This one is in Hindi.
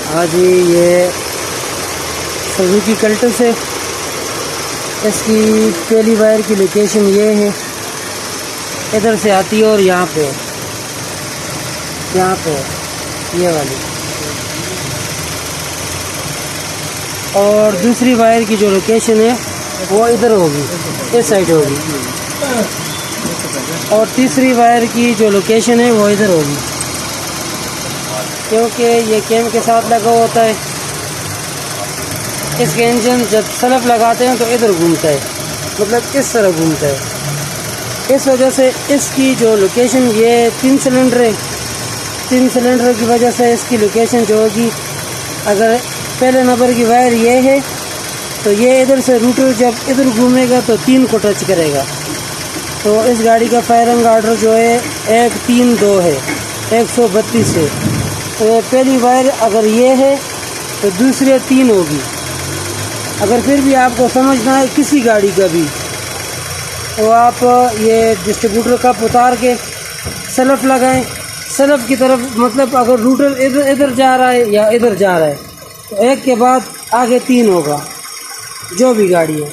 हाँ जी, ये सुजुकी कल्टस है। इसकी पहली वायर की लोकेशन ये है, इधर से आती है और यहाँ पे ये वाली। और दूसरी वायर की जो लोकेशन है वो इधर होगी, इस साइड होगी। और तीसरी वायर की जो लोकेशन है वो इधर होगी, क्योंकि ये कैम के साथ लगा होता है। इसके इंजन जब सलफ लगाते हैं तो इधर घूमता है, मतलब इस तरह घूमता है। इस वजह से इसकी जो लोकेशन, ये 3 सिलेंडर है, 3 सिलेंडर की वजह से इसकी लोकेशन जो होगी, अगर पहले नंबर की वायर ये है तो ये इधर से रूटर जब इधर घूमेगा तो 3 को टच करेगा। तो इस गाड़ी का फायरिंग आर्डर जो है 132 है, 132 है। तो पहली वायर अगर ये है तो दूसरी 3 होगी। अगर फिर भी आपको समझना है किसी गाड़ी का भी, तो आप ये डिस्ट्रीब्यूटर कप उतार के सलफ लगाएं, सलफ की तरफ, मतलब अगर रूटर इधर जा रहा है या इधर जा रहा है तो एक के बाद आगे 3 होगा, जो भी गाड़ी है।